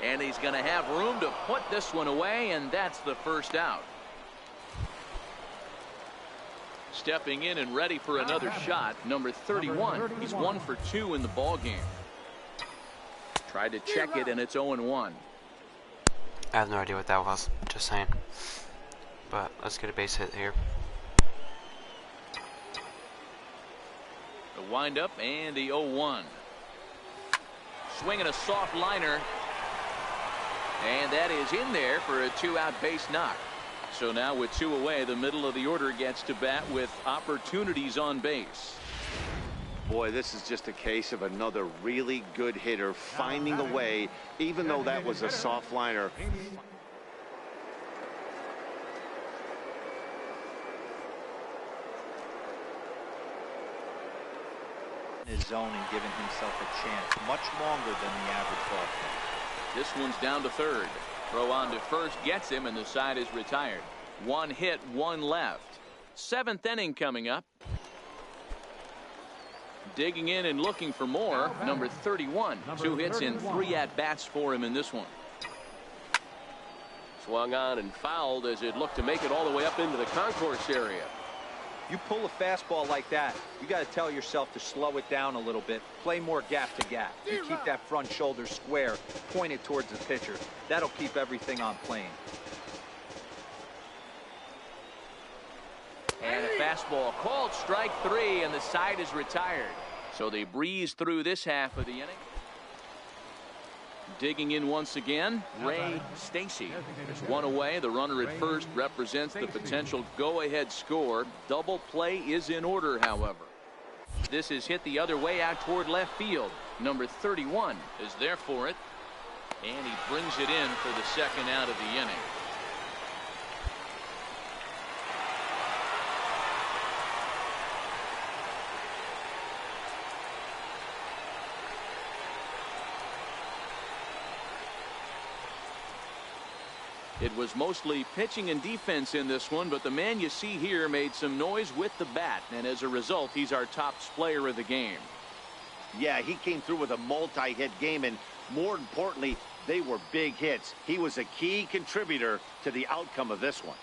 And he's going to have room to put this one away, and that's the first out. Stepping in and ready for another shot, number 31. He's 1 for 2 in the ball game. Tried to check it, and it's 0-1. I have no idea what that was, just saying. But let's get a base hit here. The windup and the 0-1. Swinging a soft liner. And that is in there for a 2-out base knock. So now with 2 away, the middle of the order gets to bat with opportunities on base. Boy, this is just a case of another really good hitter finding a way, even though that was a soft liner. His zone and giving himself a chance much longer than the average ball. This one's down to third. Throw on to first gets him, and the side is retired. 1 hit, 1 left. 7th inning coming up. Digging in and looking for more, number 31. 2 hits and 3 at-bats for him in this one. Swung on and fouled as it looked to make it all the way up into the concourse area. You pull a fastball like that, you got to tell yourself to slow it down a little bit, play more gap to gap, and keep that front shoulder square, pointed towards the pitcher. That'll keep everything on plane. And a fastball called strike 3, and the side is retired. So they breeze through this half of the inning. Digging in once again, Ray Stacy. There's 1 away. The runner at first represents the potential go-ahead score. Double play is in order, however. This is hit the other way out toward left field. Number 31 is there for it. And he brings it in for the 2nd out of the inning. It was mostly pitching and defense in this one, but the man you see here made some noise with the bat, and as a result, he's our top player of the game. Yeah, he came through with a multi-hit game, and more importantly, they were big hits. He was a key contributor to the outcome of this one.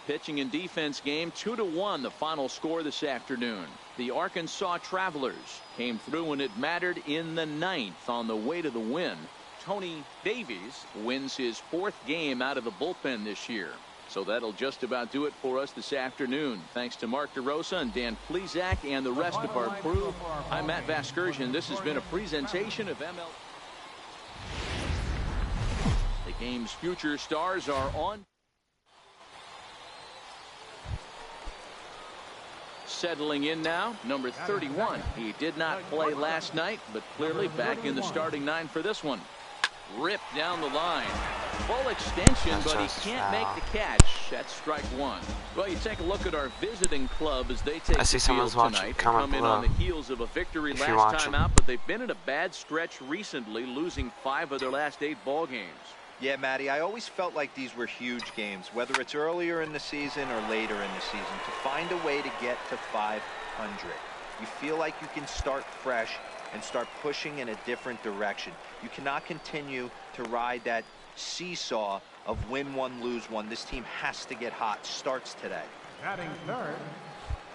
Pitching and defense game, 2-1 the final score this afternoon. The Arkansas Travelers came through when it mattered in the 9th on the way to the win. Tony Davies wins his 4th game out of the bullpen this year. So that'll just about do it for us this afternoon. Thanks to Mark DeRosa and Dan Plesac and the rest of our crew. I'm Matt Vasgersian. This has been a presentation of MLB. The game's future stars are on. Settling in now, number 31. He did not play last night, but clearly back in the starting 9 for this one. Ripped down the line. Full extension, but he can't make the catch. That's strike 1. Well, you take a look at our visiting club as they take the field tonight. They come in on the heels of a victory last time out, but they've been in a bad stretch recently, losing 5 of their last 8 ball games. Yeah, Matty, I always felt like these were huge games, whether it's earlier in the season or later in the season, to find a way to get to 500. You feel like you can start fresh and start pushing in a different direction. You cannot continue to ride that seesaw of win one, lose one. This team has to get hot. Starts today. Batting third.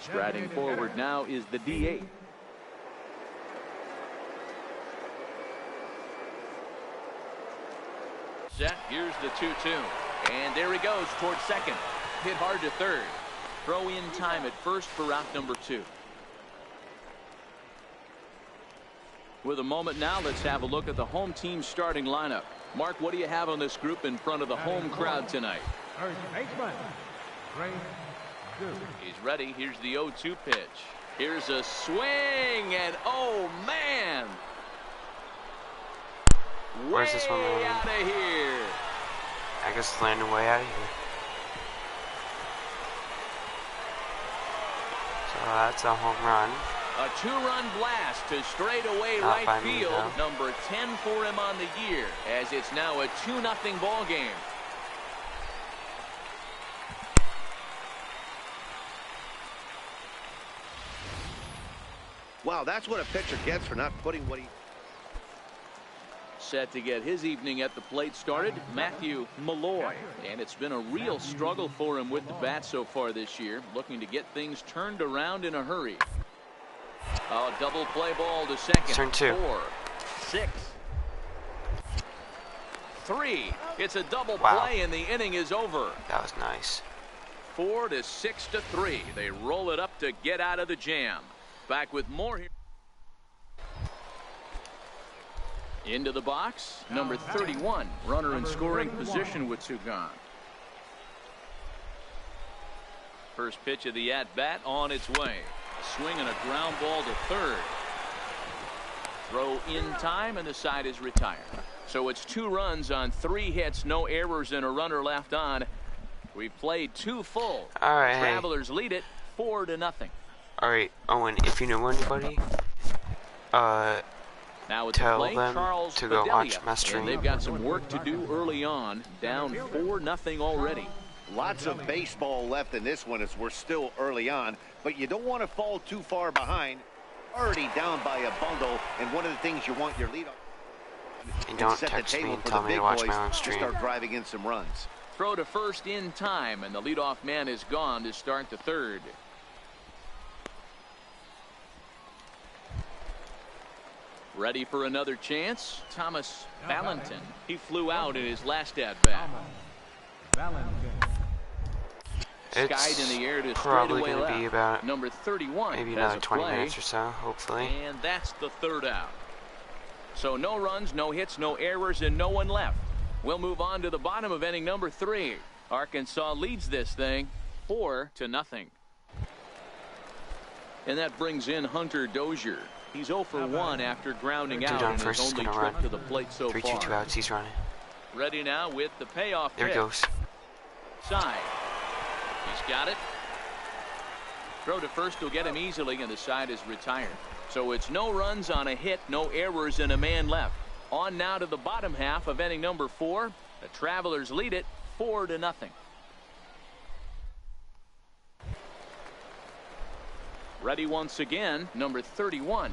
Striding forward now is the DH. Set. Here's the 2-2. And there he goes towards second. Hit hard to third. Throw in time at first for out number 2. With a moment now, let's have a look at the home team starting lineup. Mark, what do you have on this group in front of the home crowd tonight? First baseman, Ray Duke. He's ready. Here's the 0-2 pitch. Here's a swing, and oh man! Where's this one landing? Out of here. I guess it's landing way out of here. So that's a home run. A 2-run blast to straightaway Not right me, field. though. Number 10 for him on the year, as it's now a 2-0 ball game. Wow, that's what a pitcher gets for not putting what he... Set to get his evening at the plate started, Matthew Malloy. And it's been a real struggle for him with the bat so far this year, looking to get things turned around in a hurry. Oh, double play ball to second. Turn 2. 4, 6, 3. It's a double Wow. play, and the inning is over. That was nice. 4 to 6 to 3. They roll it up to get out of the jam. Back with more here. Into the box, number 31, runner in scoring position with 2 gone. First pitch of the at-bat on its way. A swing and a ground ball to third. Throw in time, and the side is retired. So it's 2 runs on 3 hits, no errors, and a runner left on. We've played 2 full. All right, Travelers lead it 4-0. All right, Owen, if you know anybody, Now tell plate, them Charles to go Bedelia, watch my stream. and they've got some work to do early on, down 4-0 already. Lots of baseball left in this one as we're still early on, but you don't want to fall too far behind. Already down by a bundle, and one of the things you want your lead on. And don't set text the me table and for tell the me to big watch boys my own to stream. start driving in some runs. Throw to first in time, and the leadoff man is gone to start the third. Ready for another chance? Thomas Valentin. He flew out in his last at-bat. Skied It's in the air to probably straightaway going to be left. about Number 31 maybe has another a 20 play, minutes or so, hopefully. and that's the third out. So no runs, no hits, no errors, and no one left. We'll move on to the bottom of inning number 3. Arkansas leads this thing 4-0. And that brings in Hunter Dozier. He's 0 for 1 after grounding Dude out on in first his is only gonna trip run. to the plate so 3-2, far. 2 outs, he's running. Ready now with the payoff There he pitch. goes. Side. He's got it. Throw to first will get him easily, and the side is retired. So it's no runs on a hit, no errors, and a man left. On now to the bottom half of inning number 4. The Travelers lead it 4-0. Ready once again, number 31.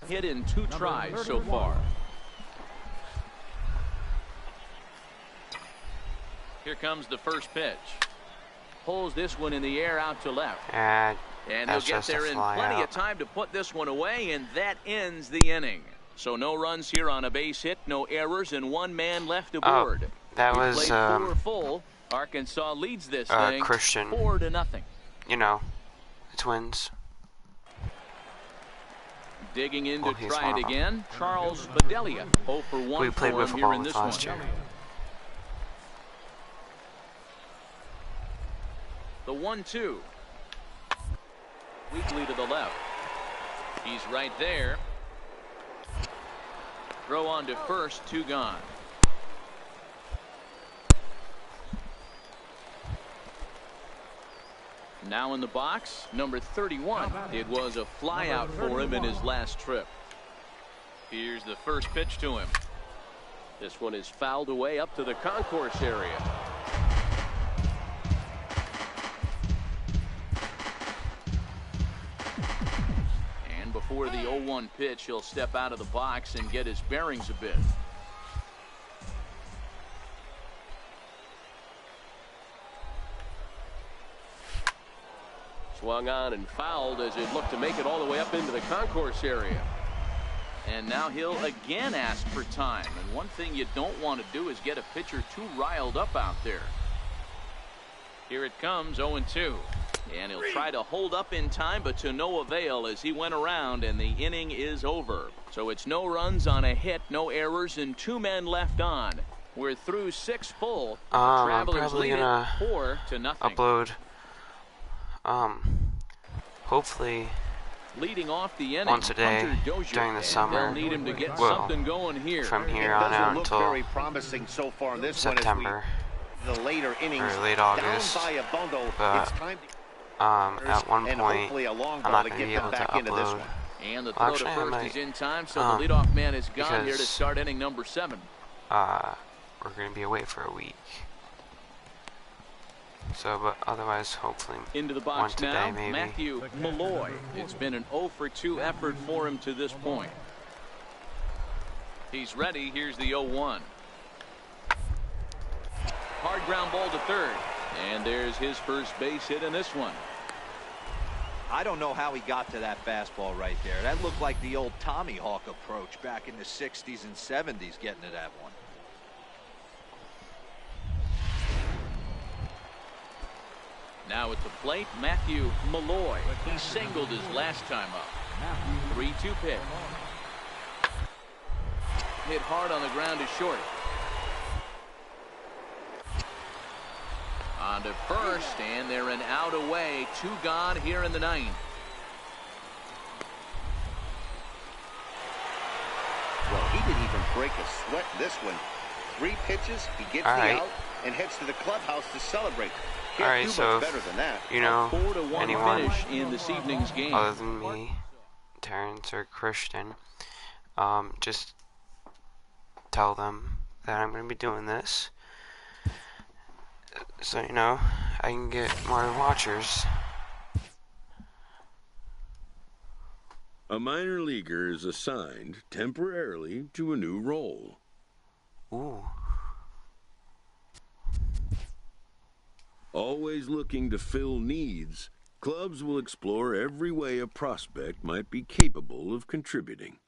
Hit in 2 tries so far. Here comes the first pitch. Pulls this one in the air out to left. And he'll get there in plenty of time to put this one away, and that ends the inning. So no runs here on a base hit, no errors, and 1 man left aboard. That was 4 full. Arkansas leads this thing Christian. 4-0. You know, the Twins. Digging in to try it again. Charles Bedelia, 0 for 1 we played for with him here in with this last one. year. The 1-2. Weakly to the left. He's right there. Throw on to first, 2 gone. Now in the box, number 31. It was a flyout for him in his last trip. Here's the first pitch to him. This one is fouled away up to the concourse area. And before the 0-1 pitch, he'll step out of the box and get his bearings a bit. Swung on and fouled as it looked to make it all the way up into the concourse area. And now he'll again ask for time. And one thing you don't want to do is get a pitcher too riled up out there. Here it comes, 0-2. And he'll try to hold up in time, but to no avail as he went around and the inning is over. So it's no runs on a hit, no errors, and 2 men left on. We're through 6 full. Travelers lead it 4-0. Upload. Hopefully leading off the inning once a day during the summer. Need him to get something going here. From here on out until very promising so far in this September. The later innings, or late August. Down by a bundle, But it's time at one point I'm not going to be able to upload. And the throw to first is in time, so the leadoff man is gone here to start inning number 7. We're going to be away for a week. So, but otherwise, hopefully, into the box once a now, day, maybe. Matthew Malloy. It's been an 0 for 2 effort for him to this point. He's ready. Here's the 0-1. Hard ground ball to third. And there's his first base hit in this one. I don't know how he got to that fastball right there. That looked like the old Tommy Hawk approach back in the 60s and 70s getting to that one. Now at the plate, Matthew Malloy. He singled his last time up. 3-2 pitch. Hit hard on the ground to short. On to first, and they're an out away. 2 gone here in the 9th. Well, he didn't even break a sweat in this one. 3 pitches, he gets the out and heads to the clubhouse to celebrate. Alright, so better than that. You know, 4-1 anyone finish in this evening's game. other than me, Terrence or Christian, just tell them that I'm going to be doing this, so you know I can get more watchers. A minor leaguer is assigned temporarily to a new role. Ooh. Always looking to fill needs, clubs will explore every way a prospect might be capable of contributing.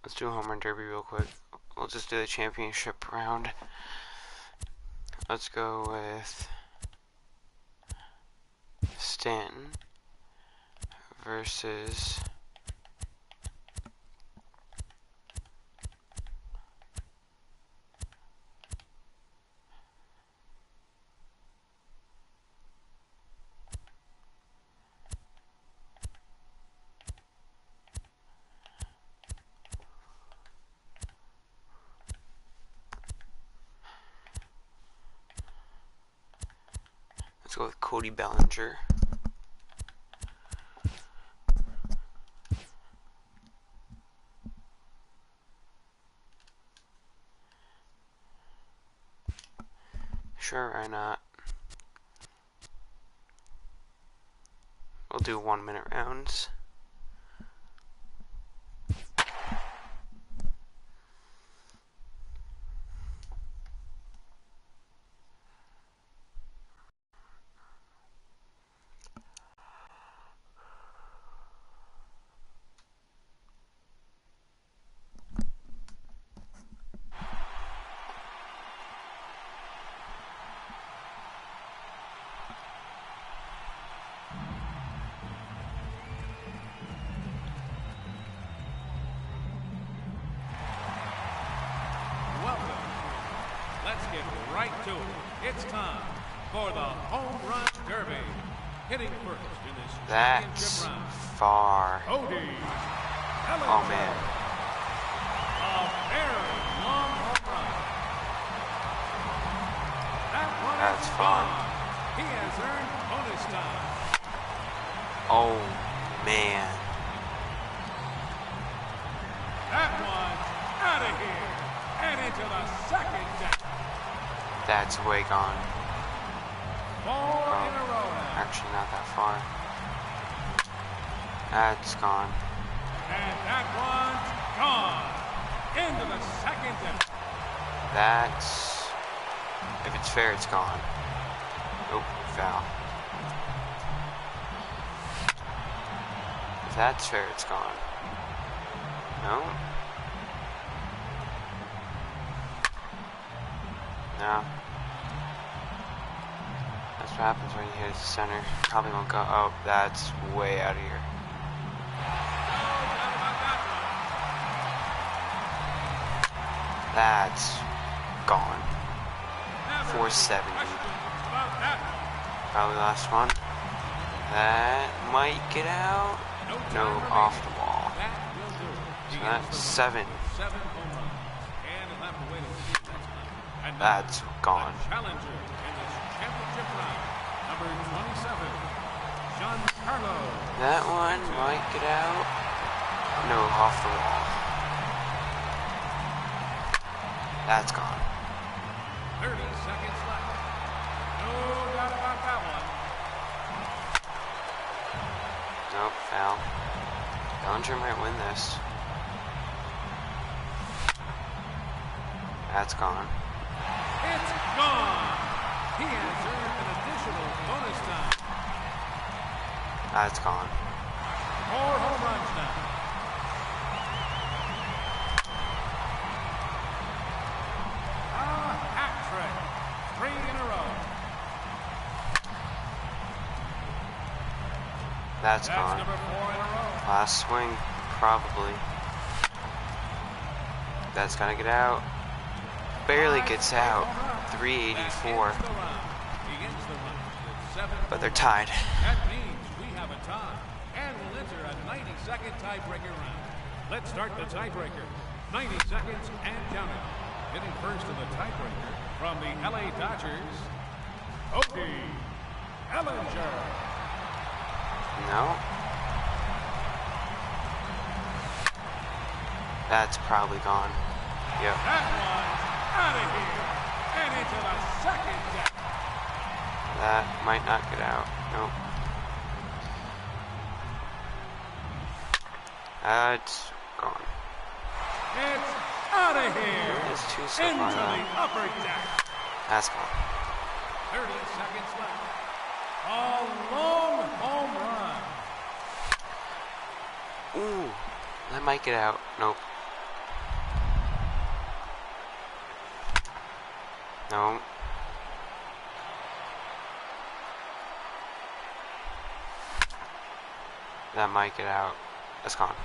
Let's do a home run derby real quick. We'll just do the championship round. Let's go with Stanton versus go with Cody Bellinger. Sure, why not? We'll do 1 minute rounds. Let's get right to it. It's time for the home run derby. Hitting first in this That's championship round, far. Cody Bellinger. Oh man. A very long home run. That one That's is fun. gone. He has earned bonus time. Oh man. That one out of here and into the second deck. That's way gone. 4 in a row now. Actually, not that far. That's gone. And that one's gone. Into the second deck. That's... If it's fair, it's gone. Nope, foul. If that's fair, it's gone. No? No. That's what happens when you hit the center. Probably won't go. Oh, that's way out of here. That's gone. 470. Probably last one. That might get out. No, off the wall. So that's 7. That's gone. Challenger in this championship round, number 27, Giancarlo. That one might get out. No, off the wall. That's gone. 30 seconds left. No doubt about that one. Nope, foul. Bellinger might win this. That's gone. It's gone. He has earned an additional bonus time. That's gone. 4 home runs now. A hat trick. 3 in a row. That's That's gone. number 4 in a row. Last swing, probably. That's gonna get out. Barely gets out. 384. But they're tied. That means we have a tie, and we'll enter a 90-second tiebreaker round. Let's start the tiebreaker. 90 seconds and counting. Hitting first in the tiebreaker from the LA Dodgers, Cody Bellinger. No. That's probably gone. Yep. That one's out of here and into the second deck. That might not get out. Nope. That's gone. It's out of here There's 2 so into far the now. upper deck. That's gone. 30 seconds left. A long home run. Ooh. That might get out. Nope. No. That might get out. That's gone.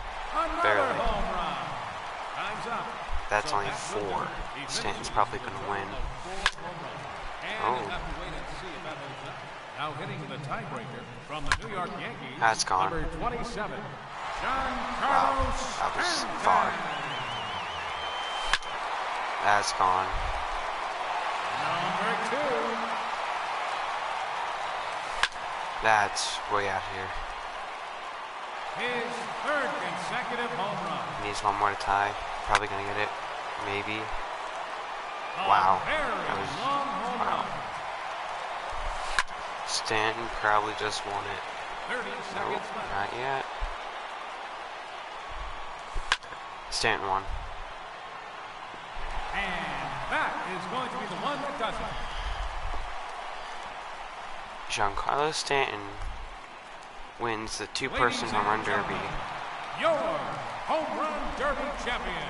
Barely. That's only 4. Stanton's probably going to win. Oh. Now hitting the tiebreaker from the New York Yankees. That's gone. Number 27. Wow, that was far. That's gone. Number 2. That's way out here. His 3rd consecutive home run. He needs one more to tie. Probably gonna get it. Maybe. Wow. That was, wow. Stanton probably just won it. 30 Nope, seconds left. not yet. Stanton won. And that is going to be the one that does it. Giancarlo Stanton wins the two-person home run derby. Your home run derby champion,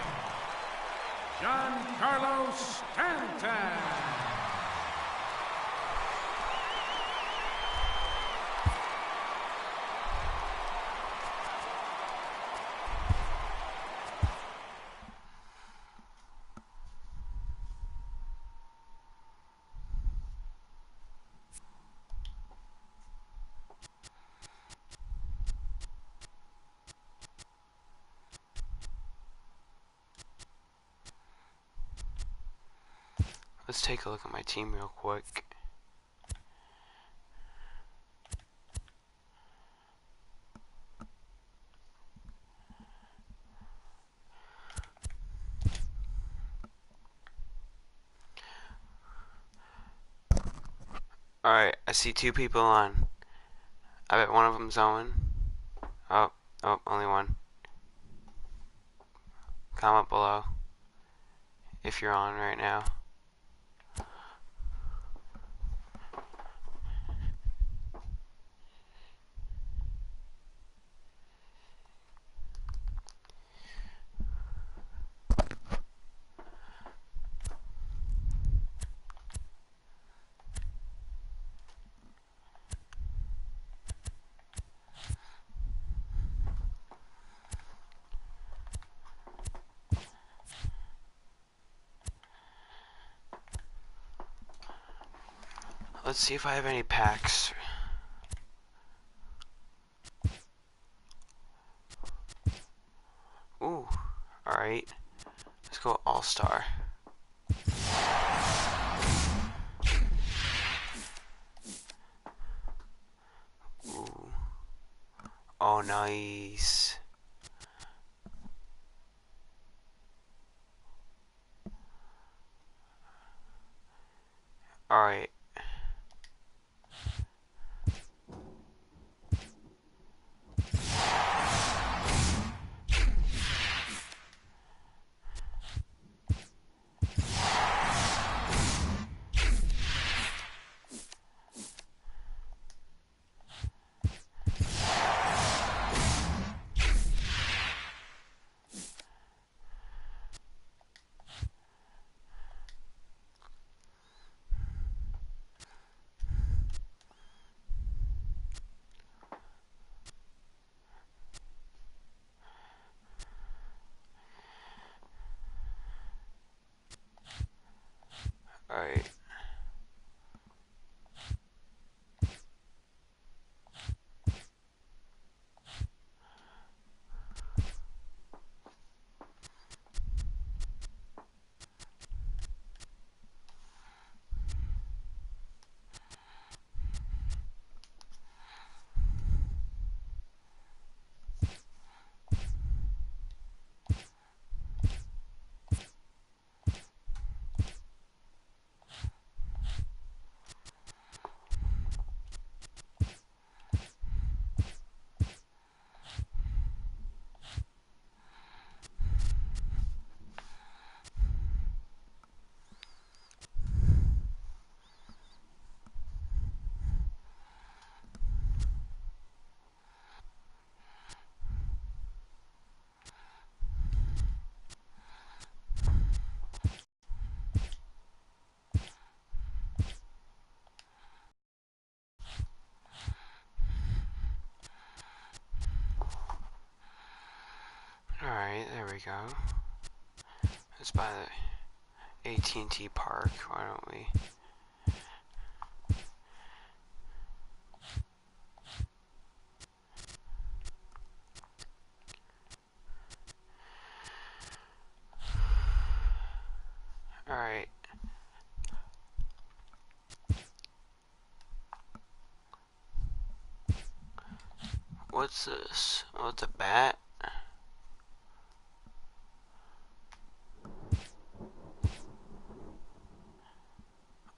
Giancarlo Stanton. Let's take a look at my team real quick. Alright, I see 2 people on. I bet one of them's Owen. Oh, only one. Comment below if you're on right now. Let's see if I have any packs. Ooh, alright. Let's go All-Star. Ooh. Oh, nice. Alright. There we go. It's by the AT&T Park. Why don't we? Alright. What's this? Oh, it's a bat?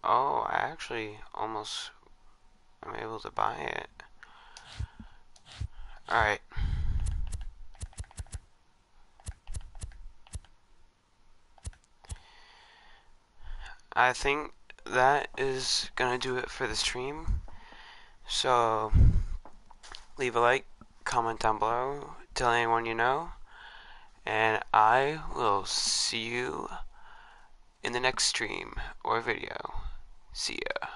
Oh, I actually almost am able to buy it. Alright. I think that is gonna do it for the stream. So, leave a like, comment down below, tell anyone you know, and I will see you in the next stream or video. See ya.